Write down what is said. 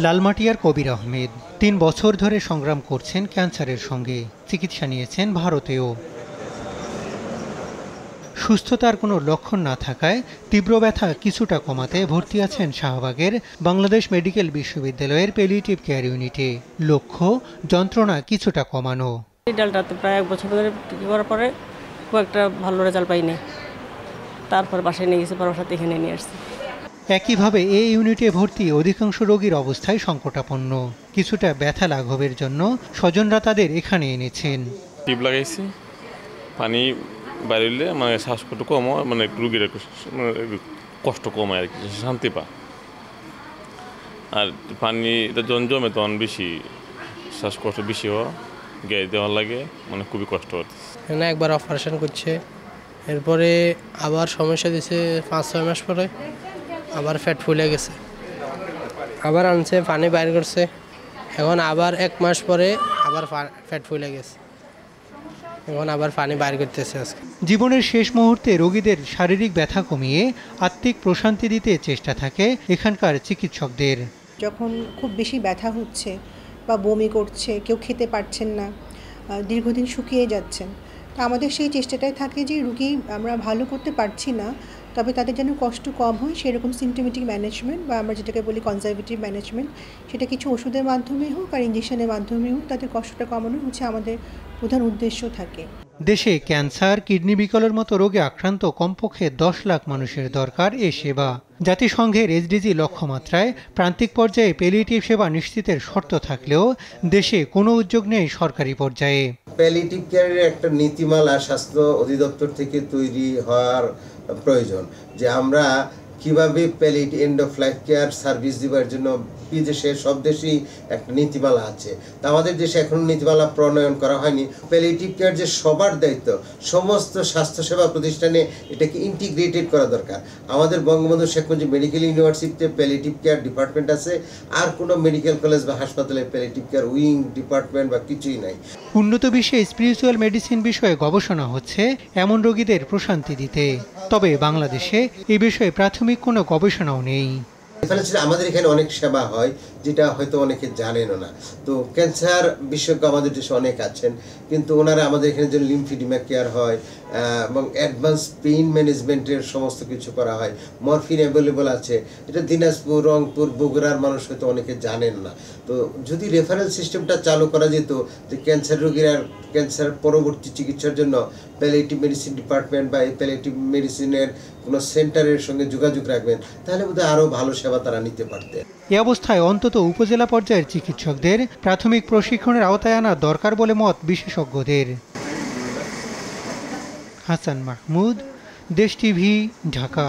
লালমাটিয়ার কবির আহমেদ ৩ বছর ধরে সংগ্রাম করছেন ক্যান্সারের সঙ্গে। চিকিৎসা নিয়েছেন ভারতেও। সুস্থতার কোনো লক্ষণ না থাকায় তীব্র ব্যথা কিছুটা কমাতে ভর্তি আছেন শাহবাগের বাংলাদেশ মেডিকেল বিশ্ববিদ্যালয়ের প্যালিয়েটিভ কেয়ার ইউনিটে। লক্ষ্য যন্ত্রণা কিছুটা কমানো। রিজাল্টটা প্রায় 1 বছর ধরে করার পরে খুব একটা ভালো রেজাল্ট পাইনি। তারপর বাসায় নিয়ে গেছি, পরামর্শ এখানে নিয়ে আসছি। একইভাবে এই ইউনিটে ভর্তি অধিকাংশ রোগীর অবস্থায় সংকটাপন্ন। কিছুটা ব্যথা লাঘবের জন্য স্বজনরা তাদের এখানে এনেছেন। টিপ লাগাইছি, পানি বাইরে মানে শ্বাসকষ্ট কম হয়, মানে রুগীর কষ্ট কমায় আর কি, শান্তি পায়। আর পানিটা যখন জমে তখন বেশি শ্বাসকষ্ট বেশি হওয়া, গ্যাস দেওয়ার লাগে, মানে খুবই কষ্ট হচ্ছে। এখানে একবার অপারেশন করছে, এরপরে আবার সমস্যা দিছে 5-6 মাস পরে, আবার ফ্যাট ফুলে গেছে, আবার আনছে পানি বাইর করছে, এখন আবার 1 মাস পরে আবার ফ্যাট ফুলে গেছে, এখন আবার পানি বাইর করতেছে আজকে। জীবনের শেষ মুহূর্তে রোগীদের শারীরিক ব্যথা কমিয়ে আত্মিক প্রশান্তি দিতে চেষ্টা থাকে এখানকার চিকিৎসকদের। যখন খুব বেশি ব্যথা হচ্ছে বা বমি করছে, কেউ খেতে পারছেন না, দীর্ঘদিন শুকিয়ে যাচ্ছেন, তা আমাদের সেই চেষ্টাটাই থাকে যে রুগী আমরা ভালো করতে পারছি না, তবে তাদের যেন কষ্ট কম হয় সেরকম সিমটোমেটিক ম্যানেজমেন্ট বা আমরা যেটাকে বলি কনজারভেটিভ ম্যানেজমেন্ট, সেটা কিছু ওষুধের মাধ্যমে হোক আর ইঞ্জেকশনের মাধ্যমে হোক, তাদের কষ্টটা কমানো হচ্ছে আমাদের প্রধান উদ্দেশ্য থাকে। দেশে ক্যান্সার, কিডনি বিকলের মতো রোগে আক্রান্ত কমপক্ষে 10 লাখ মানুষের দরকার এ সেবা। জাতিসংঘের এসডিজি লক্ষ্যমাত্রায় প্রান্তিক পর্যায়ে প্যালিয়েটিভ সেবা নিশ্চিতের শর্ত থাকলেও দেশে কোনো উদ্যোগ নেই সরকারি পর্যায়ে। প্যালিয়েটিভ কেয়ারের একটা নীতিমালা স্বাস্থ্য অধিদপ্তর থেকে তৈরি হওয়ার প্রয়োজন, যে আমরা কিভাবে palliative end of life care service দেওয়ার জন্য বিদেশে সব দেশেই একটা নীতিমালা আছে, তা আমাদের দেশে এখনো নীতিমালা প্রণয়ন করা হয়নি। প্যালিয়েটিভ কেয়ার যে সবার দায়িত্ব, সমস্ত স্বাস্থ্যসেবা প্রতিষ্ঠানে এটাকে ইন্টিগ্রেটেড করা দরকার। আমাদের বঙ্গবন্ধু শেখ মুজিব মেডিকেল ইউনিভার্সিটিতে প্যালিয়েটিভ কেয়ার ডিপার্টমেন্ট আছে, আর কোনো মেডিকেল কলেজ বা হাসপাতালে প্যালিয়েটিভ কেয়ার উইং ডিপার্টমেন্ট বা কিছুই নাই। উন্নত বিশ্বে স্পিরিচুয়াল মেডিসিন বিষয়ে গবেষণা হচ্ছে এমন রোগীদের প্রশান্তি দিতে, তবে বাংলাদেশে এই বিষয়ে প্রাথমিক কোনো গবেষণাও নেই। আমাদের এখানে অনেক সেবা হয় যেটা হয়তো অনেকে জানেনও না। তো ক্যান্সার বিশেষজ্ঞ আমাদের দেশে অনেক আছেন, কিন্তু ওনারা আমাদের এখানে যে লিম্ফিডিমা কেয়ার হয় এবং অ্যাডভান্স পেইন ম্যানেজমেন্টের সমস্ত কিছু করা হয়, মরফিন অ্যাভেলেবল আছে, এটা দিনাজপুর, রংপুর, বগুড়ার মানুষ হয়তো অনেকে জানেন না। তো যদি রেফারেল সিস্টেমটা চালু করা যেত, যে ক্যান্সার রোগীরা ক্যান্সার পরবর্তী চিকিৎসার জন্য প্যালিয়েটিভ মেডিসিন ডিপার্টমেন্ট বা এই প্যালিয়েটিভ মেডিসিনের কোনো সেন্টারের সঙ্গে যোগাযোগ রাখবেন, তাহলে বোধহয় আরও ভালো সেবা তারা নিতে পারতেন। এ অবস্থায় অন্তত উপজেলা পর্যায়ের চিকিৎসকদের প্রাথমিক প্রশিক্ষণের আওতায় আনা দরকার বলে মত বিশেষজ্ঞদের। হাসান মাহমুদ, দেশ টিভি, ঢাকা।